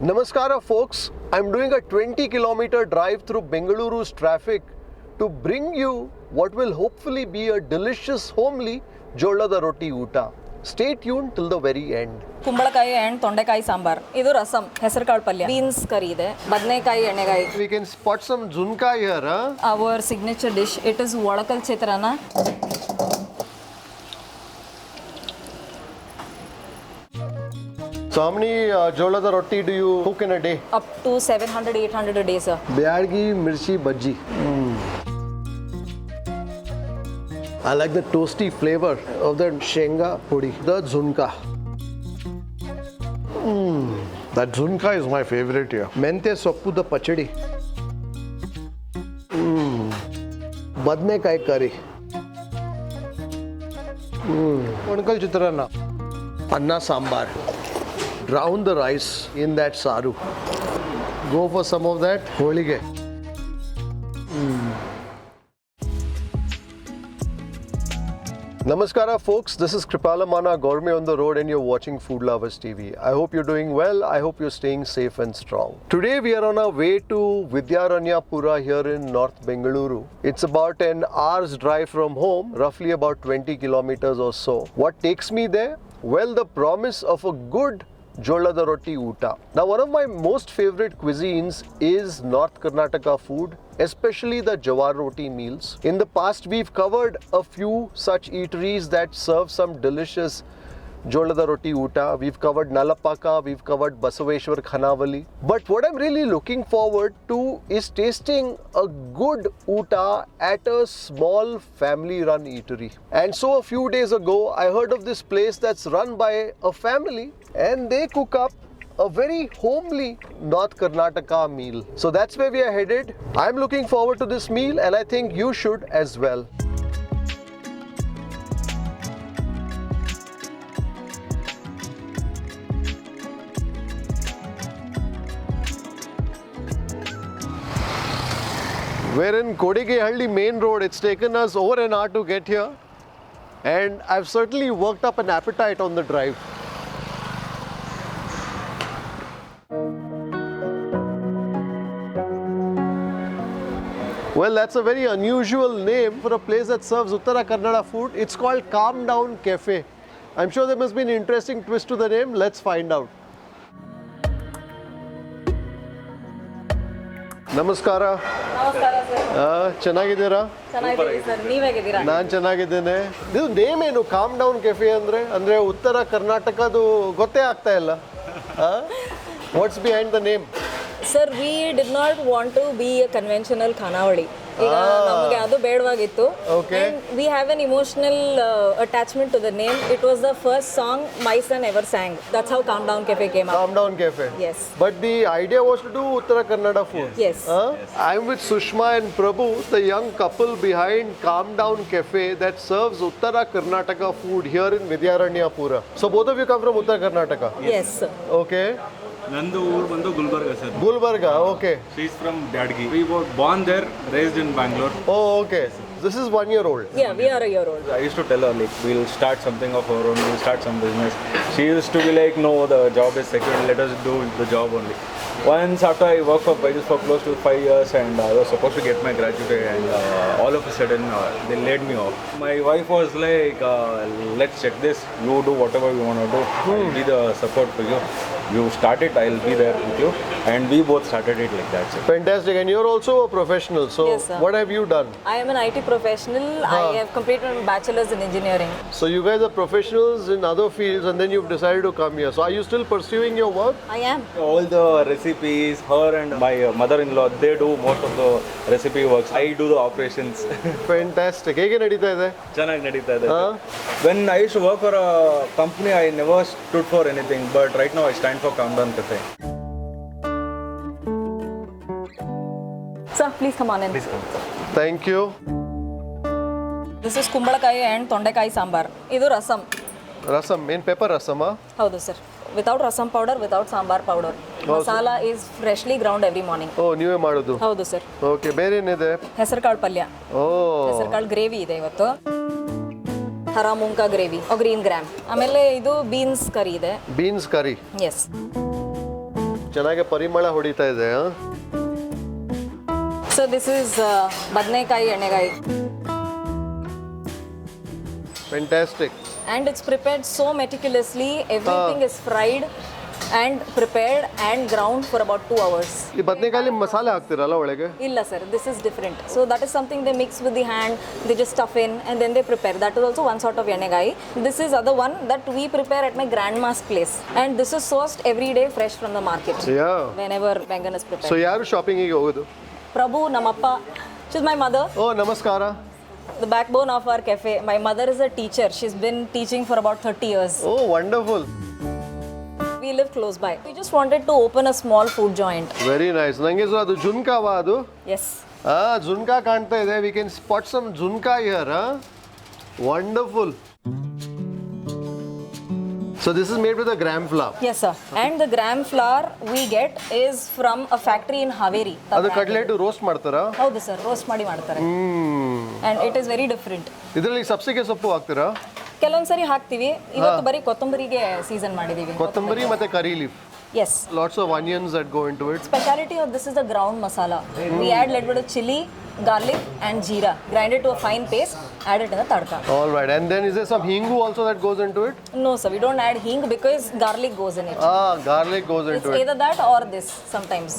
Namaskara folks, I'm doing a 20-kilometer drive through Bengaluru's traffic to bring you what will hopefully be a delicious homely Jolada Rotti Oota. Stay tuned till the very end. ಕುಂಬಳಕಾಯಿ and ತೊಂಡೆಕಾಯಿ ಸಾಂಬಾರ್ ಇದು ರಸಂ ಹೆಸರುಕಾಳು ಪಲ್ಯ beans ಕರಿ ಇದೆ ಬದನೆಕಾಯಿ ಎಣ್ಣೆಗಾಯಿ We can spot some junka here, huh? our signature dish it is olkal chitranna. So how many Jolada Rotti do you cook in a day? Up to 700-800 a day, sir. Byadagi, mirchi, bajji. I like the toasty flavor of the shenga podi, the junka. That junka is my favorite here. Mente soppu the pachadi. Badnekai curry. Olkal chitranna. Anna sambar. Drown the rice in that saru. Go for some of that holige. Namaskara folks, this is Kripal Amanna, Gourmet on the road, and you're watching Food Lovers TV. I hope you're doing well. I hope you're staying safe and strong. Today we are on our way to Vidyaranyapura here in North Bengaluru. It's about an hour's drive from home, roughly about 20 kilometers or so. What takes me there? Well, the promise of a good Jolada Rotti Oota. Now, one of my most favorite cuisines is North Karnataka food, especially the jowar roti meals. In the past, we've covered a few such eateries that serve some delicious Jolada Rotti Oota. We've covered Nalapaka, we've covered Basaveshwar Khanavali. But what I'm really looking forward to is tasting a good Oota at a small family-run eatery. And so a few days ago, I heard of this place that's run by a family and they cook up a very homely North Karnataka meal. So that's where we are headed. I'm looking forward to this meal and I think you should as well. We're in Kodigehalli main road. It's taken us over an hour to get here and I've certainly worked up an appetite on the drive. Well, that's a very unusual name for a place that serves Uttara Karnataka food. It's called Down Café. I'm sure there must be an interesting twist to the name. Let's find out. ನಮಸ್ಕಾರ ಚೆನ್ನಾಗಿದ್ದೀರಾ? ಚೆನ್ನಾಗಿದ್ದೀವಿ sir, ನೀವ್ ಹೇಗಿದ್ದೀರಾ? ನಾನು ಚೆನ್ನಾಗಿದ್ದೇನೆ. ಇದು name ಏನು com down cafe ಅಂದ್ರೆ ಉತ್ತರ ಕರ್ನಾಟಕದು ಗೊತ್ತೇ ಆಗ್ತಾ ಇಲ್ಲ. What's behind the name? Sir, we did not want to be a conventional khanavali. ಈಗ ನಮಗೆ ಅದು ಬೇಡವಾಗಿತ್ತು. We have an emotional attachment to the name. It was the first song my son ever sang. That's how calm down cafe came out. Calm Down Cafe. Yes. But the idea was to do Uttara Kannada food. Yes. I'm with Sushma and Prabhu, the young couple behind Calm Down Cafe that serves Uttara Karnataka food here in Vidyaranyapura. So both of you come from Uttara Karnataka? Yes. Okay. Nandu ಊರು ಬಂದು Gulbarga sir. Gulbarga, okay. She is from Byadagi. We were born there, raised in Bangalore. Oh, okay. This is 1 year old. Yeah, we are a year old. I used to tell her like we'll start something of our own, we'll start some business. She used to be like, no, the job is secure, let us do the job only. Once after I worked for Byju's for close to 5 years and I was supposed to get my graduate and all of a sudden they laid me off. My wife was like, let's check this, you do whatever you want to do, I'll be the support for you. You start it, I'll be there with you. And we both started it like that. So. Fantastic. And you're also a professional. So Yes, sir. what have you done? I am an IT professional. I have completed my bachelor's in engineering. So you guys are professionals in other fields and then you've decided to come here. So are you still pursuing your work? I am. All the recipes, her and my mother-in-law, they do most of the recipe works. I do the operations. Fantastic. ಹೇಗೆ ನಡೀತಾ ಇದೆ? ಚೆನ್ನಾಗಿ ನಡೀತಾ ಇದೆ. When I used to work for a company, I never stood for anything. But right now, I stand for Calm Down Cafe. Sir, please come on in. Please come. Thank you. This is ಕುಂಬಳಕಾಯಿ and ತೊಂಡೆಕಾಯಿ ಸಾಂಬಾರ್. ಇದು rasam. Rasam, main pepper rasama? ಹೌದು sir. Without rasam powder, without sambar powder. Masala is freshly ground every morning. Oh, ನೀವೇ ಮಾಡೋದು? ಹೌದು sir. Okay, ಬೇರೆ ಏನಿದೆ? ಹೆಸರುಕಾಳು ಪಲ್ಯ. ಹೆಸರುಕಾಳು ಗ್ರೇವಿ ಇದೆ ಇವತ್ತು. ಹರಾ ಮುಂಕ ಗ್ರೇವಿ, ಗ್ರೀನ್ ಗ್ರಾಮ್. ಆಮೇಲೆ ಇದು ಬೀನ್ಸ್ ಕರಿ ಇದೆ. ಬೀನ್ಸ್ ಕರಿ. ಎಸ್. ಚೆನ್ನಾಗಿ ಪರಿಮಳ ಹೊಡಿತಾ ಇದೆ. So this is badnekai enegai. Fantastic. And it's prepared so meticulously. Everything is fried and prepared and ground for about 2 hours. ಈ ಬದನೆಕಾಯಲ್ಲಿ ಮಸಾಲೆ ಹಾಕ್ತಿರಲ್ಲ ಒಳಗೆ? Illa sir, this is different. So that is something they mix with the hand, they just stuff in and then they prepare. That is also one sort of enegai. This is other one that we prepare at my grandma's place. And this is sourced every day fresh from the market. Yeah. Whenever bangan is prepared. So ಯಾರು ಶಾಪಿಂಗಿಗೆ ಹೋಗೋದು? Prabhu, Namappa. She's my mother. ಓ ನಮಸ್ಕಾರ. The backbone of our cafe. My mother is a teacher. She's been teaching for about 30 years. Oh, wonderful. We live close by. We just wanted to open a small food joint. Very nice. ನಂಗೆ ಅದು ಜುನ್ಕಾವಾ ಅದು? Yes. Zunka ಕಾಣ್ತಾ ಇದೆ. We can spot some zunka here. Wonderful. So this is made with a gram flour. Yes, sir. And the gram flour we get is from a factory in Haveri. ಅದು cutlet roast ಮಾಡ್ತಾರಾ? ಹೌದು sir, roast ಮಾಡಿ ಮಾಡ್ತಾರೆ. And it is very different. ಇದರಲ್ಲಿ ಸಬ್ಸಿಗೆ ಸೊಪ್ಪು ಹಾಕ್ತೀರಾ? ಕೆಲವೊಂದ್ಸರಿ ಹಾಕ್ತಿವಿ. ಇವತ್ತು ಬರೀ ಕೊತ್ತಂಬರಿಗೆ ಸೀಸನ್ ಮಾಡಿದೀವಿ. ಕೊತ್ತಂಬರಿ ಮತ್ತೆ ಕರಿ leaf. Yes. Lots of onions that go into it. Speciality of this is the ground masala. We add little bit of chili, garlic and jeera. Grind it to a fine paste. Add it in the tadka. All right. And then is there some hingu also that goes into it? No sir, we don't add hing because garlic goes in it. Garlic goes into It's it. either that or this sometimes.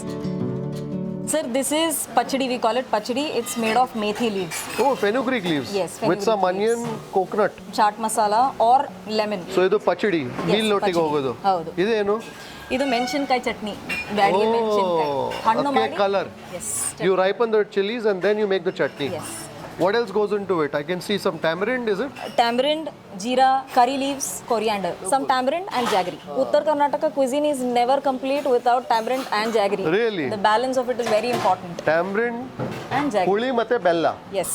Sir, this is pachadi. We call it pachadi. It's made of methi leaves. Oh, fenugreek leaves. Yes, With fenugreek some onion, coconut. Chaat masala or lemon. So ಇದು ಪಚಡಿ meal ಒಟ್ಟಿಗೆ ಹೋಗೋದು. ಹೌದು. ಇದೇನು? ಇದು ಮೆಣಸಿನಕಾಯಿ ಚಟ್ನಿ. ಬ್ಯಾಡಗಿ ಮೆಣಸಿನಕಾಯಿ. ಹಣ್ಣು ಮಾಡಿ. Color. Yes. You ripen the chilies and then you make the chutney. Yes. What else goes into it? I can see some tamarind, is it? Tamarind, jeera, curry leaves, coriander. Some tamarind and jaggery. Uttara Karnataka cuisine is never complete without tamarind and jaggery. Really? The balance of it is very important. Tamarind, And jaggery. ಹುಳಿ ಮತ್ತೆ ಬೆಲ್ಲ. Yes.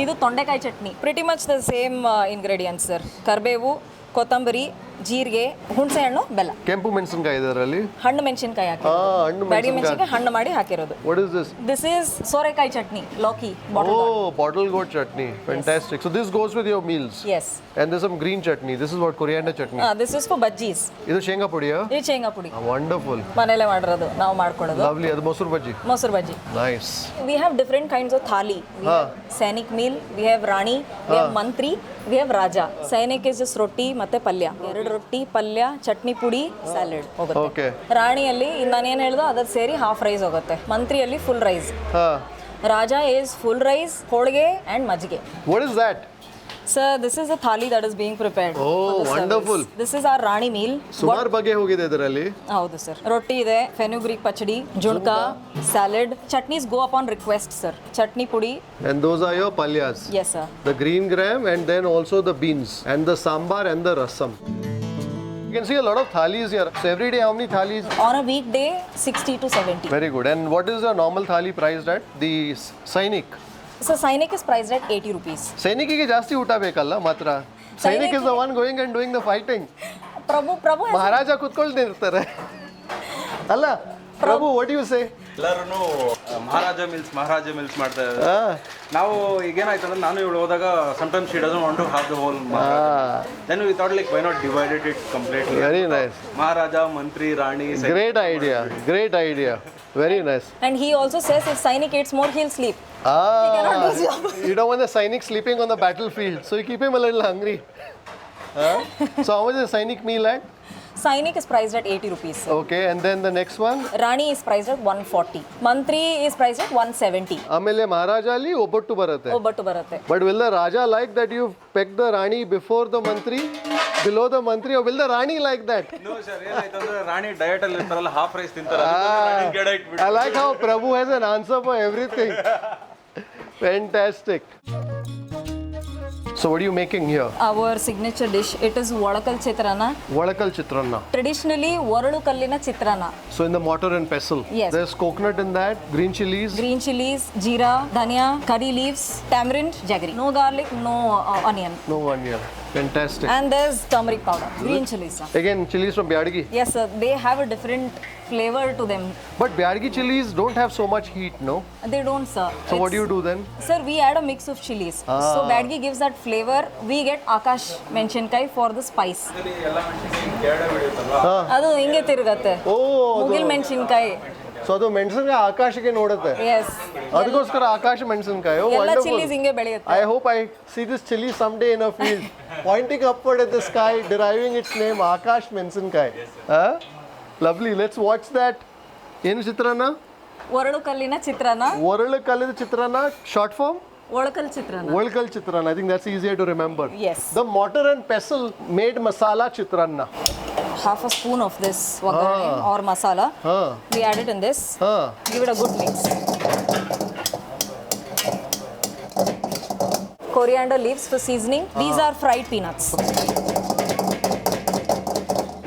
ಇದು ತೊಂಡೆಕಾಯಿ chutney. Pretty much the same ingredients, sir. ಕರಿಬೇವು, ಕೊತ್ತಂಬರಿ, ಜೀರಿಗೆ, ಹುಣಸೆ ಹಣ್ಣು, ಬೆಲ್ಲ. ಕೆಂಪು ಮೆಣಸಿನಕಾಯಿ ಇದರಲ್ಲಿ? ಹಣ್ಣು ಮೆಣಸಿನಕಾಯಿ ಹಾಕಿ. ಹಣ್ಣು ಬ್ಯಾಡಗಿ ಮೆಣಸಿನಕಾಯಿ ಮೆಣಸಿನಕಾಯಿ ಹಣ್ಣು ಮಾಡಿ ಹಾಕಿರೋದು. What is this? This is ಸೋರೆಕಾಯಿ chutney, ಲೌಕಿ, bottle gourd. Oh, bottle gourd chutney. Fantastic. So this goes with your meals. Yes. And there's some green chutney. This is what coriander chutney. This is for bajjis. ಇದು ಶೇಂಗಾ ಪುಡಿಯಾ? ಇದು ಶೇಂಗಾ ಪುಡಿ. Wonderful. ಮನೆಯಲ್ಲೇ ಮಾಡಿರೋದು, ನಾವು ಮಾಡ್ಕೊಳ್ಳೋದು. Lovely. ಅದು ಮೊಸರು ಬಜ್ಜಿ. ಮೊಸರು ಬಜ್ಜಿ. Nice. We have different kinds of thali. We have Sainik meal, we have Rani, we have Mantri, we have Raja. Sainik is just roti ಮತ್ತೆ ಪಲ್ಯ. ಎರಡು ರೊಟ್ಟಿ, ಪಲ್ಯ, ಚಟ್ನಿ ಪುಡಿ, ಸ್ಯಾಲಡ್ ಹೋಗುತ್ತೆ. Okay. ರಾಣಿಯಲ್ಲಿ ನಾನೇನು ಹೇಳ್ದೋ ಅದ್ರ ಸೇರಿ ಹಾಫ್ ರೈಸ್ ಹೋಗುತ್ತೆ. ಮಂತ್ರಿಯಲ್ಲಿ full rice. Raja is full rice, holige and ಮಜ್ಜಿಗೆ. What is that? Sir, this is a thali that is being prepared. Oh, for the wonderful. service. This is our Rani meal. ಸುಮಾರು ಬಗೆ ಹೋಗಿದೆ ಇದರಲ್ಲಿ. ಹೌದು sir. ರೊಟ್ಟಿ ಇದೆ, ಫೆನುಗ್ರೀಕ್ ಪಚಡಿ, ಜುಣ್ಕಾ, salad. ಚಟ್ನೀಸ್ ಗೋ upon request sir. Chutney ಪುಡಿ. And those are your palyas. Yes sir. The green gram and then also the beans and the sambar and the rasam. You can see a lot of thalis here. So every day how many thalis? On a weekday, 60 to 70. Very good. And what is the normal thali priced at? The Sainik. So Sainik is priced at 80 rupees. ಸೈನಿಕಿಗೆ ಜಾಸ್ತಿ ಊಟ ಬೇಕಲ್ಲ ಮಾತ್ರ. Sainik is the one going and doing the fighting. Prabhu Maharaja ಕೂತ್ಕೊಳ್ತಿರ್ತಾರೆ ಅಲ್ಲ? Prabhu what you say? ಎಲ್ಲರೂ Maharaja mills ಮಾಡ್ತಾ ಇದ್ದಾರೆ. ನಾವು ಈಗೇನಾಯ್ತು ಅಂದ್ರೆ ನಾನು ಇವಳು ಹೋದಾಗ sometimes she doesn't want to have the whole then we thought like why not divided it completely. Very nice. Maharaja, Mantri, Rani. Great idea. Very nice. And he also says if Sainik eats more, he'll sleep. You don't want the Sainik sleeping on the battlefield, so you keep him a little hungry. So how much is the Sainik meal at? Sainik is priced at 80 rupees. Sir. Okay, and then the next one? Rani is priced at 140. Mantri is priced at 170. ಆಮೇಲೆ ಮಹಾರಾಜ ಅಲ್ಲಿ ಒಬ್ಬಟ್ಟು ಬರುತ್ತೆ. ಒಬ್ಬಟ್ಟು ಬರುತ್ತೆ. But will the Raja like that you peck the Rani before the Mantri, below the Mantri, or will the Rani like that? No sir, ಏನಾಯ್ತು ಅಂದ್ರೆ ರಾಣಿ diet ಅಲ್ಲಿ ಇರ್ತಾರಲ್ಲ, ಹಾಫ್ ರೈಸ್ ತಿಂತಾರೆ. I like how Prabhu has an answer for everything. Fantastic. So what are you making here? Our signature dish, it is olkal chitranna. Olkal chitranna. Traditionally, ಒರಳು ಕಲ್ಲಿನ ಚಿತ್ರಾನ್ನ. So in the mortar and pestle. Yes. There's coconut in that, green chilies. Green chilies, jeera, dhania, curry leaves, tamarind, jaggery. No garlic, no onion. No onion. Fantastic. And there's turmeric powder, green chilies, sir. Again, chilies from Byadagi. Yes, sir. They have a different flavor to them. But Byadagi chilies don't have so much heat, no? They don't, sir. So what do you do then? Sir, we add a mix of chilies. So Byadagi gives that flavor. We get Akash Menchinkai for the spice. ಅದು ಹಿಂಗೆ ತಿರುಗತ್ತೆ ಮುಗಿಲ್ ಮೆಣಸಿನ್ಕಾಯಿ so ಅದು ಮೆಣಸಿನಕಾಯಿ ಆಕಾಶಕ್ಕೆ ನೋಡುತ್ತೆ S ಅದಕ್ಕೋಸ್ಕರ ಆಕಾಶ ಮೆಣಸಿನಕಾಯಿ ಎಲ್ಲ chillies ಹಿಂಗೆ ಬೆಳೆಯುತ್ತೆ I hope I see this chili someday in a field pointing upward at the sky deriving its name Akash Mensankai. Lovely. Let's watch that. ಏನು ಚಿತ್ರಾನ್ನ ಒರಳು ಕಲ್ಲಿನ ಚಿತ್ರಾನ್ನ ಒರಳು ಕಲ್ಲಿನ chitranna short form olkal chitranna olkal chitranna. I think that's easier to remember. Yes. The mortar and pestle made masala chitranna. half a spoon of this wagarne or masala. We add it in this. Give it a good mix. Coriander leaves for seasoning. These are fried peanuts.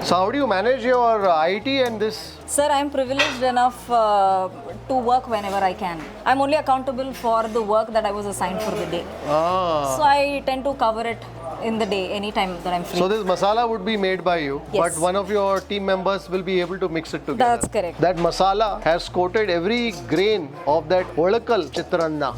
So how do you manage your IT and this? Sir, I am privileged enough to work whenever I can. I'm only accountable for the work that I was assigned for the day. So I tend to cover it in the day, anytime that I'm free. So this masala would be made by you, Yes. but one of your team members will be able to mix it together. That's correct. That masala has coated every grain of that olkal chitranna.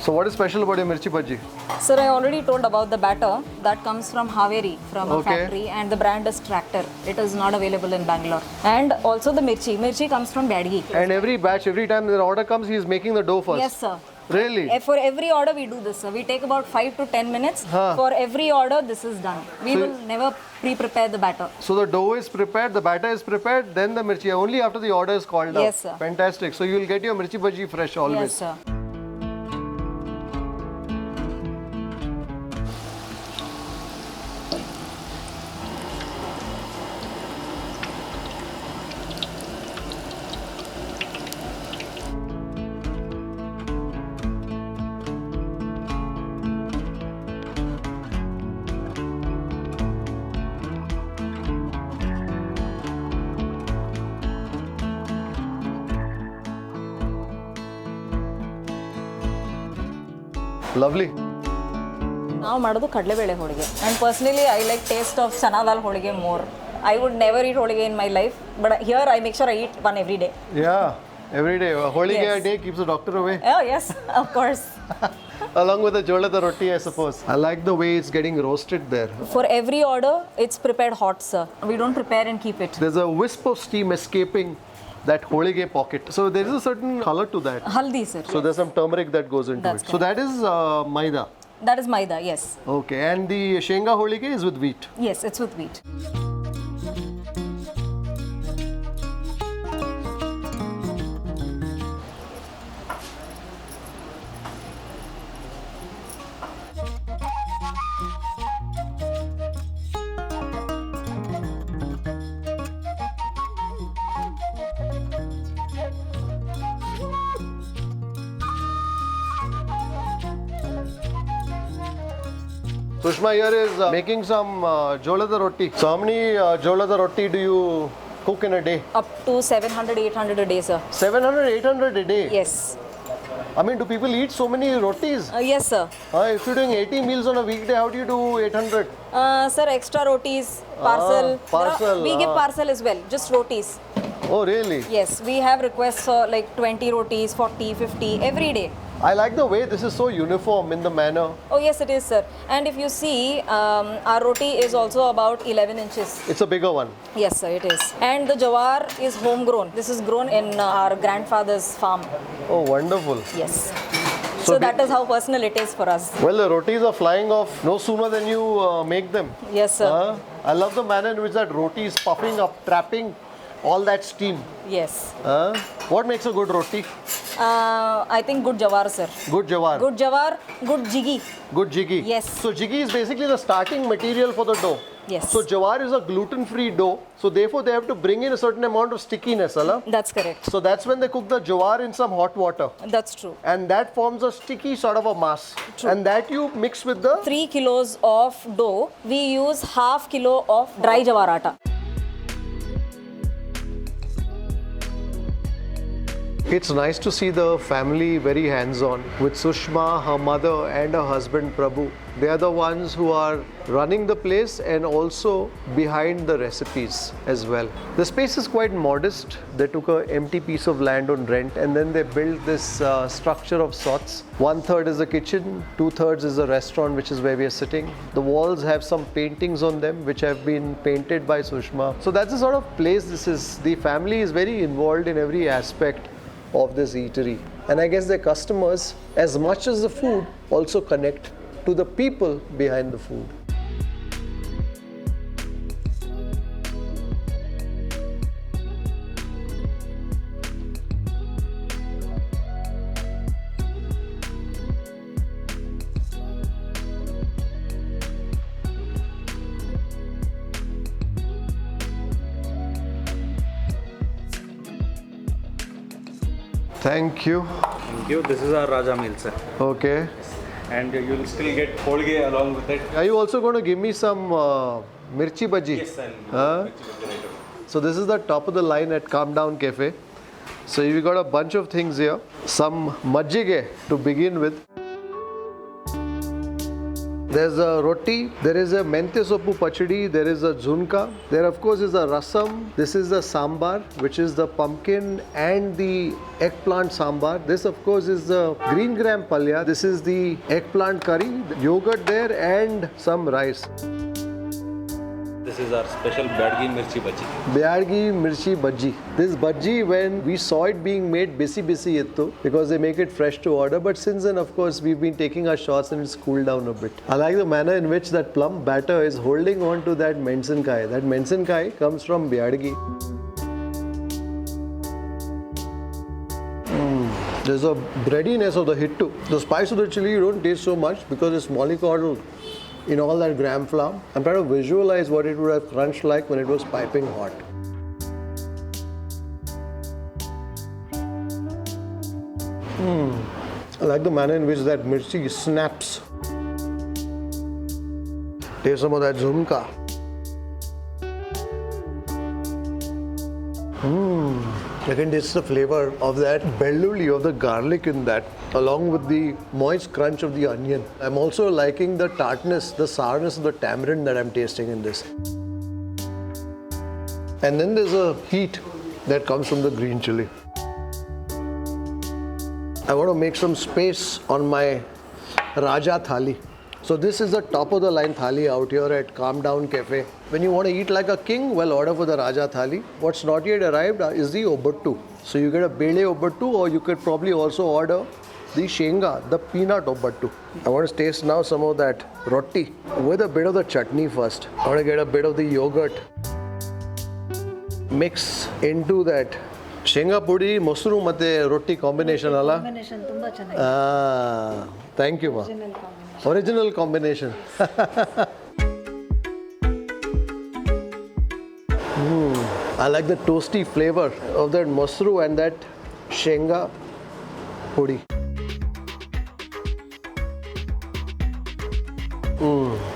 So what is special about your mirchi bhaji? Sir, I already told about the batter that comes from Haveri, from a factory, and the brand is Tractor. It is not available in Bangalore. And also the mirchi. Mirchi comes from Byadagi. And every batch, every time the order comes, he is making the dough first. Yes, sir. Really? For every order we do this, sir. We take about 5 to 10 minutes. For every order, this is done. We will never pre-prepare the batter. So the dough is prepared, the batter is prepared, then the mirchi, only after the order is called out. Yes, sir. Fantastic. So you will get your mirchi bhaji fresh always. Yes, sir. Lovely. ನಾವು ಮಾಡೋದು ಕಡಲೆಬೇಳೆ holige and personally I like taste of chana dal holige more I would never eat holige in my life but here I make sure I eat one every day Yeah, every day. Holige Yes. a day keeps the doctor away. Oh yes, of course. Along with the Jolada Rotti, I suppose. I like the way it's getting roasted there. For every order, it's prepared hot, sir. We don't prepare and keep it. There's a wisp of steam escaping that holige pocket. So there is a certain color to that. Haldi, sir. So there's some turmeric that goes into That's it. So that is maida. That is maida, yes. Okay, and the shenga holige is with wheat. Yes, it's with wheat. Sushma here is making some Jolada Rotti. So how many Jolada Rotti do you cook in a day? Up to 700, 800 a day, sir. 700, 800 a day? Yes. I mean, do people eat so many rotis? Yes, sir. If you're doing 80 meals on a weekday, how do you do 800? Sir, extra rotis, parcel. Parcel, We give parcel as well, just rotis. Oh, really? Yes, we have requests for like 20 rotis, 40, 50 every day. I like the way this is so uniform in the manner. Oh yes, it is, sir. And if you see, our roti is also about 11 inches. It's a bigger one. Yes, sir, it is. And the jowar is homegrown. This is grown in our grandfather's farm. Oh, wonderful. Yes. So that is how personal it is for us. Well, the rotis are flying off no sooner than you make them. Yes, sir. I love the manner in which that roti is puffing up, trapping all that steam. Yes. What makes a good roti? I think good jowar, sir. Good jowar. Good jowar, good jiggi. Good jiggi. Yes. So jiggi is basically the starting material for the dough. Yes. So jowar is a gluten-free dough. So therefore they have to bring in a certain amount of stickiness, Allah. That's correct. So that's when they cook the jowar in some hot water. That's true. And that forms a sticky sort of a mass. True. And that you mix with the 3 kilos of dough, we use half kilo of dry jowar atta. It's nice to see the family very hands-on with Sushma, her mother, and her husband Prabhu. They are the ones who are running the place and also behind the recipes as well. The space is quite modest. They took an empty piece of land on rent and then they built this structure of sorts. 1/3 is a kitchen, 2/3 is a restaurant, which is where we are sitting. The walls have some paintings on them which have been painted by Sushma. So that's the sort of place this is. The family is very involved in every aspect of this eatery. And I guess their customers, as much as the food, also connect to the people behind the food. Thank you. Thank you. This is our Raja meal, sir. Okay. And you'll still get holge along with it. Are you also going to give me some mirchi bajji? Yes, I'll Huh? So this is the top of the line at Down Café. So we got a bunch of things here. Some majjige to begin with. There's a roti, there is a mente soppu pachadi, there is a zunka, there of course is a rasam, this is the sambar, which is the pumpkin and the eggplant sambar. This of course is the green gram palya, this is the eggplant curry, yogurt there and some rice. This is our special Byadagi mirchi bajji. Byadagi mirchi bajji. This bajji, when we saw it being made bisi ittu, because they make it fresh to order, but since then of course we've been taking our shots and it's cooled down a bit. I like the manner in which that plum batter is holding on to that mensenkai. That mensenkai comes from Byadagi. There's a breadiness of the hittu. The spice of the chili you don't taste so much because it's mollycoddled in all that gram flour. I'm trying to visualize what it would have crunched like when it was piping hot. I like the manner in which that mirchi snaps. Taste some of that zunka. I can taste the flavor of that belluli, of the garlic in that, along with the moist crunch of the onion. I'm also liking the tartness, the sourness of the tamarind that I'm tasting in this. And then there's a heat that comes from the green chili. I want to make some space on my Raja thali. So this is the top of the line thali out here at Down Café. When you want to eat like a king, well, order for the Raja thali. What's not yet arrived is the obattu. So you get a bele obattu, or you could probably also order the shenga, the peanut obattu. I want to taste now some of that roti with a bit of the chutney first. I want to get a bit of the yogurt. Mix into that shenga pudi, mosuru matte roti combination alla. Combination ತುಂಬಾ ಚೆನ್ನಾಗಿದೆ. Thank you, ma. Original combination. I like the toasty flavor of that mosru and that shenga pudi.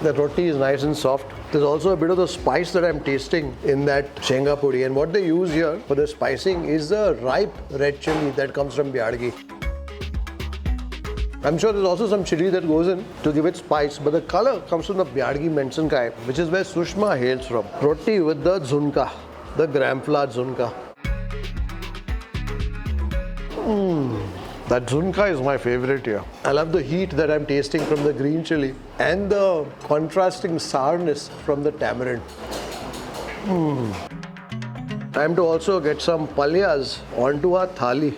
The roti is nice and soft. There's also a bit of the spice that I'm tasting in that shenga pudi. And what they use here for the spicing is the ripe red chili that comes from Byadagi. I'm sure there's also some chili that goes in to give it spice, but the color comes from the Byadagi mensenkai, which is where Sushma hails from. Roti with the zunka, the gram flour zunka. That zunka is my favorite here. I love the heat that I'm tasting from the green chili and the contrasting sourness from the tamarind. Time to also get some palyas onto our thali.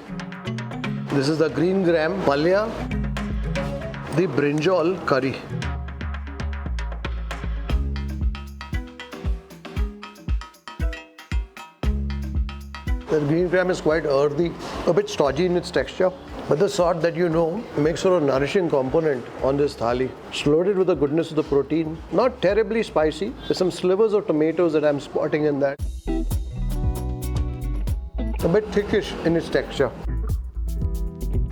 This is the green gram palya, the brinjal curry. The green gram is quite earthy, a bit stodgy in its texture, but the salt that you know makes for a nourishing component on this thali. It's loaded with the goodness of the protein, not terribly spicy. There's some slivers of tomatoes that I'm spotting in that. A bit thickish in its texture.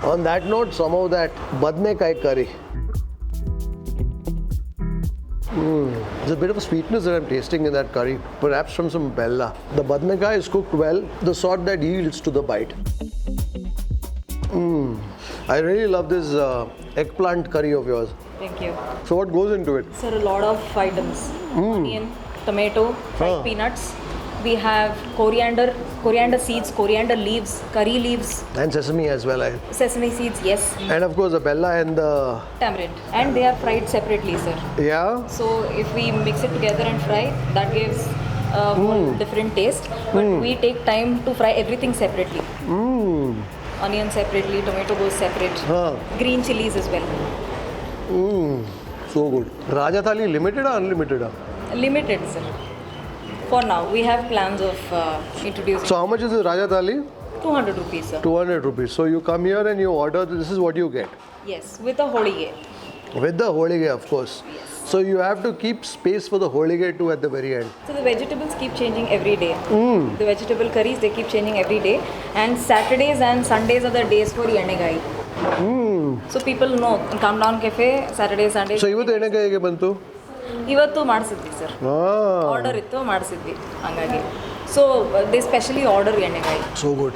On that note, some of that badnekai curry. There's a bit of a sweetness that I'm tasting in that curry, perhaps from some bella. The badnekai is cooked well, the sort that yields to the bite. I really love this eggplant curry of yours. Thank you. So what goes into it? Sir, a lot of items. Onion, tomato, fried peanuts. We have coriander seeds, coriander leaves, curry leaves, And sesame as well. sesame seeds, yes, And of course the bella and the... tamarind. And they are fried separately, sir. Yeah? So if we mix it together and fry, that gives a whole different taste. But we take time to fry everything separately. Onion separately, tomato goes separate, Huh. green chilies as well. So good. Raja Thali limited or unlimited? Limited, sir. For now, we have plans of introducing So how much is the Raja Thali? 200 rupees, sir. 200 rupees. So you come here and you order, this is what you get. Yes, with a holige. With the holige, of course. So you have to keep space for the holige too at the very end. So the vegetables keep changing every day. The vegetable curries, they keep changing every day. And Saturdays and Sundays are the days for enegai. So people know, come Down Café, Saturday, Sunday. So ಇವತ್ತು ಎಣ್ಣೆಗೆ ಹೇಗೆ ಬಂತು? ಇವತ್ತು ಮಾಡಿಸಿದ್ವಿ sir, order ಇತ್ತು ಮಾಡಿಸಿದ್ವಿ ಹಂಗಾಗಿ. So they specially order ಎಣ್ಣೆಗಾಯಿ. So good.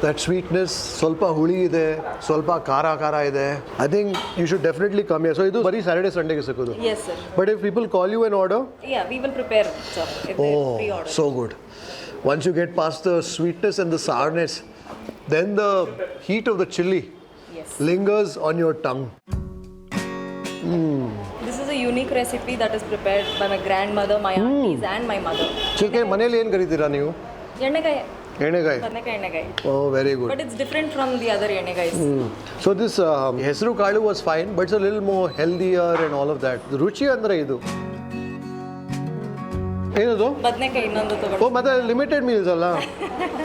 That sweetness, ಸ್ವಲ್ಪ ಹುಳಿ ಇದೆ, ಸ್ವಲ್ಪ ಖಾರ ಇದೆ. I think you should definitely come here. So ಇದು ಬರೀ Saturday, Sunday ಸಿಕ್ಕೋದು. Yes sir. But if people call you and order, yeah we will prepare sir if they pre oh, order. so good. Once you get past the sweetness and the sourness, then the heat of the chili Yes. lingers on your tongue. This is a unique recipe that is prepared by my grandmother, my aunties and my mother. ಚಿಲ್ಕೆ ಮನೇಲಿ ಏನು ಕರೀತೀರಾ ನೀವು? ಎಣ್ಣೆಗಾಯಿ, ಎಣ್ಣೆಗಾಯಿ. ಬದನೆಕಾಯಿ ಎಣ್ಣೆಗಾಯಿ. Oh, very good. But it's different from the other ಎಣ್ಣೆಗಾಯಿಸ್. So this ಹೆಸರು ಕಾಳು was fine, but it's a little more healthier and all of that. ರುಚಿ ಅಂದ್ರೆ ಇದು ಏನದು? ಬದನೆಕಾಯಿ ಇನ್ನೊಂದು ಓ ತಗೊಂಡು. ಮತ್ತೆ ಲಿಮಿಟೆಡ್ ಮೀಲ್ಸ್ ಅಲ್ಲ?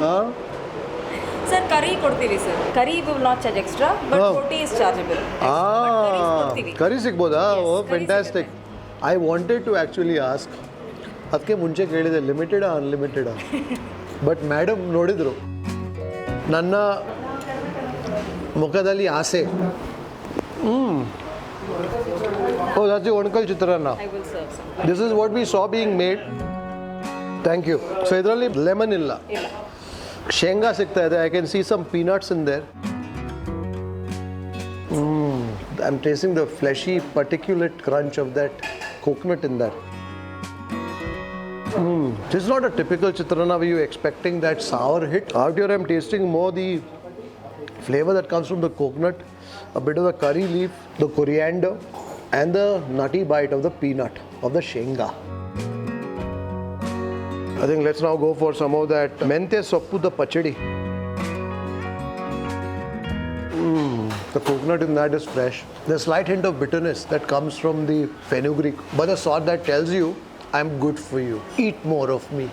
ಹಾಂ. ಸರ್ ಕರಿ ಕೊಡ್ತೀವಿ sir. Curry will not charge extra, but roti is chargeable. Curry ಸಿಗ್ಬೋದಾ? Oh fantastic. I wanted to actually ask, ಅದಕ್ಕೆ ಮುಂಚೆ ಕೇಳಿದೆ ಲಿಮಿಟೆಡಾ ಅನ್ಲಿಮಿಟೆಡಾ, ಬಟ್ ಮೇಡಮ್ ನೋಡಿದರು ನನ್ನ ಮುಖದಲ್ಲಿ ಆಸೆ. Oh that's the onakal chitranna. I will serve sir. This is what we saw being made. Thank you. So ಇದರಲ್ಲಿ lemon ಇಲ್ಲ, ಇಲ್ಲ. ಶೇಂಗಾ ಸಿಗ್ತಾ ಇದೆ. I can see some peanuts in there. I'm tasting the fleshy particulate crunch of that coconut in that. This is not a typical chitranna where you're expecting that sour hit. Out here I'm tasting more the flavor that comes from the coconut, a bit of the curry leaf, the coriander, and the nutty bite of the peanut, of the shenga. I think let's now go for some of that mente soppu, the pachadi. The coconut in that is fresh. There's a slight hint of bitterness that comes from the fenugreek, but the sort that tells you, I'm good for you. Eat more of me.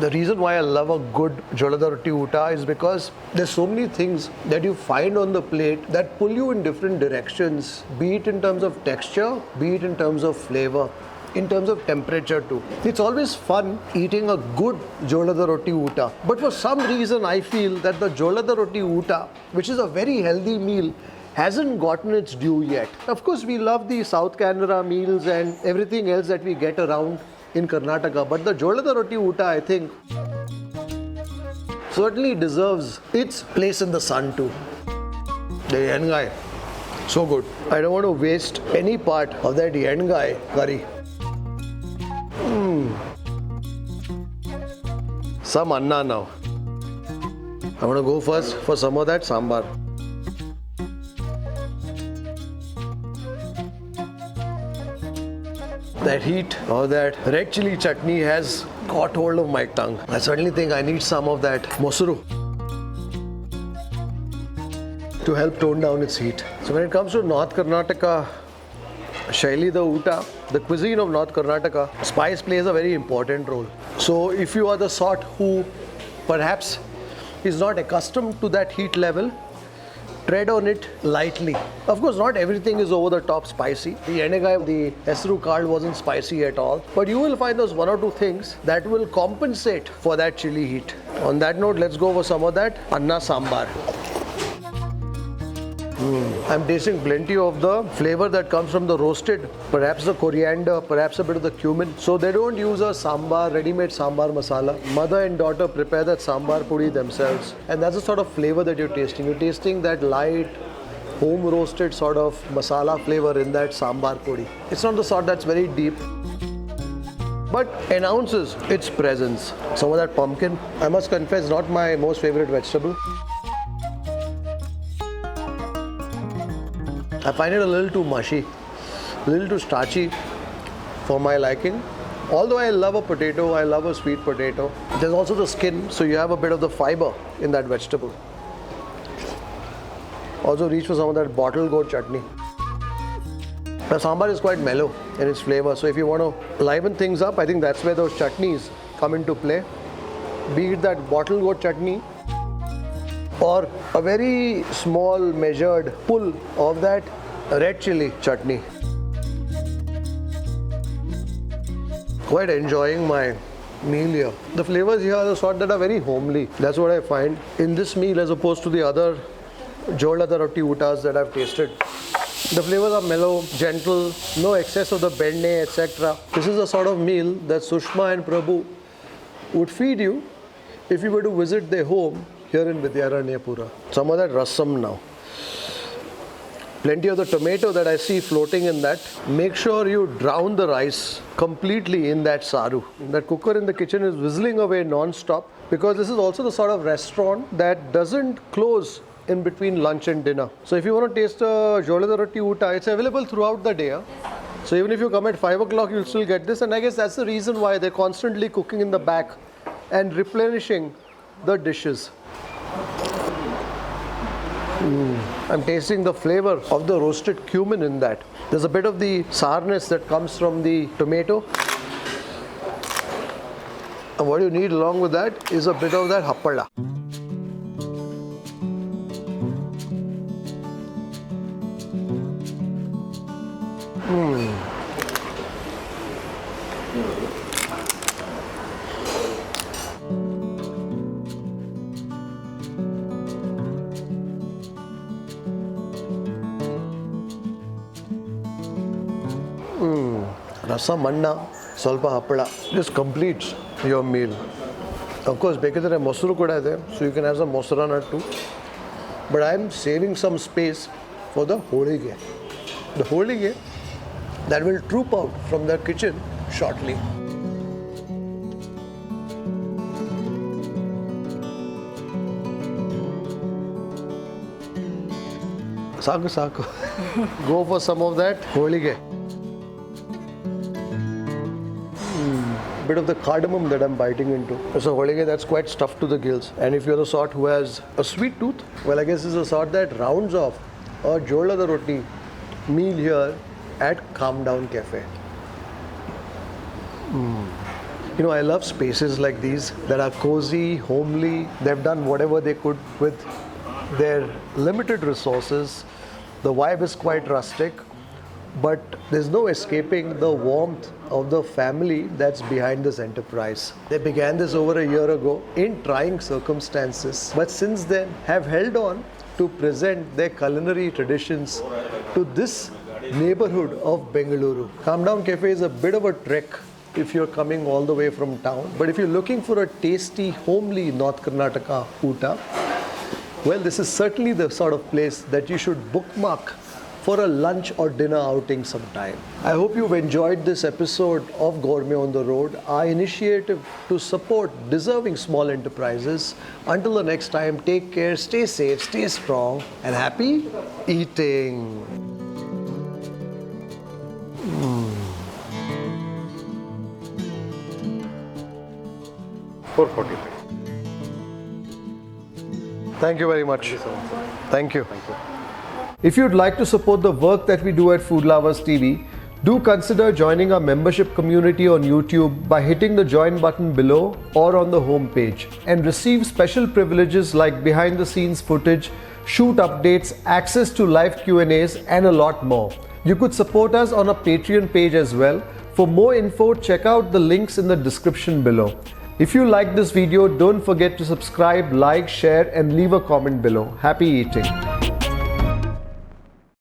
The reason why I love a good Jolada Rotti Oota is because there's so many things that you find on the plate that pull you in different directions, be it in terms of texture, be it in terms of flavor, in terms of temperature too. It's always fun eating a good Jolada Rotti Oota. But for some reason I feel that the Jolada Rotti Oota, which is a very healthy meal, hasn't gotten its due yet. Of course, we love the South Canara meals and everything else that we get around in Karnataka, but the Jolada Rotti Oota, I think, certainly deserves its place in the sun too. The yengai, so good. I don't want to waste any part of that yengai curry. Some anna now. I'm going to go first for some of that sambar. That heat or that red chili chutney has got hold of my tongue. I certainly think I need some of that mosuru to help tone down its heat. So when it comes to North Karnataka, Shaili the Oota, the cuisine of North Karnataka, spice plays a very important role. So if you are the sort who perhaps is not accustomed to that heat level, tread on it lightly. Of course, not everything is over the top spicy. The enegai, the esru kal wasn't spicy at all. But you will find those one or two things that will compensate for that chili heat. On that note, let's go for some of that anna sambar. I'm tasting plenty of the flavor that comes from the roasted, perhaps the coriander, perhaps a bit of the cumin. So they don't use a sambar, ready-made sambar masala. Mother and daughter prepare that sambar pudi themselves. And that's the sort of flavor that you're tasting. You're tasting that light, home roasted sort of masala flavor in that sambar pudi. It's not the sort that's very deep, but announces its presence. Some of that pumpkin, I must confess, not my most favorite vegetable. I find it a little too mushy, a little too starchy for my liking. Although I love a potato, I love a sweet potato. There's also the skin, so you have a bit of the fiber in that vegetable. Also reach for some of that bottled gourd chutney. The sambar is quite mellow in its flavor, so if you want to liven things up, I think that's where those chutneys come into play. Be it that bottled gourd chutney or a very small measured pull of that red chili chutney. Quite enjoying my meal here. The flavors here are the sort that are very homely. That's what I find in this meal as opposed to the other Jolada Rotti Ootas that I've tasted. The flavors are mellow, gentle, no excess of the benne, etc. This is the sort of meal that Sushma and Prabhu would feed you if you were to visit their home here in Vidyaranyapura. Some of that rasam now. Plenty of the tomato that I see floating in that. Make sure you drown the rice completely in that saru. That cooker in the kitchen is whistling away non-stop because this is also the sort of restaurant that doesn't close in between lunch and dinner. So if you want to taste a Jolada Rotti Oota, it's available throughout the day. So even if you come at 5 o'clock, you'll still get this. And I guess that's the reason why they're constantly cooking in the back and replenishing the dishes. I'm tasting the flavor of the roasted cumin in that. There's a bit of the sourness that comes from the tomato. And what you need along with that is a bit of that happada. Rasam, anna, ಸ್ವಲ್ಪ ಹಪ್ಪಳ. This completes your meal. Of course, ಬೇಕಿದ್ರೆ ಮೊಸರು ಕೂಡ ಇದೆ, so you can have some ಮೊಸರನ್ನ too. But I am saving some space for the holige. The holige that will troop out from the kitchen shortly. Saku saku. Go for some of that holige. Bit of the cardamom that I'm biting into. So holige that's quite stuffed to the gills. And if you're the sort who has a sweet tooth, well, I guess this is a sort that rounds off a Jolada Rotti meal here at Down Café. You know, I love spaces like these that are cozy, homely. They've done whatever they could with their limited resources. The vibe is quite rustic, but there's no escaping the warmth of the family that's behind this enterprise. They began this over a year ago in trying circumstances, but since then have held on to present their culinary traditions to this neighbourhood of Bengaluru. Down Café is a bit of a trek if you're coming all the way from town, but if you're looking for a tasty, homely North Karnataka Oota, well, this is certainly the sort of place that you should bookmark for a lunch or dinner outing sometime. I hope you've enjoyed this episode of Gourmet on the Road, our initiative to support deserving small enterprises. Until the next time, take care, stay safe, stay strong, and happy eating. 445. Thank you very much. Thank you. If you'd like to support the work that we do at Food Lovers TV, do consider joining our membership community on YouTube by hitting the join button below or on the home page, and receive special privileges like behind the scenes footage, shoot updates, access to live Q&As, and a lot more. You could support us on our Patreon page as well. For more info, check out the links in the description below. If you like this video, don't forget to subscribe, like, share, and leave a comment below. Happy eating.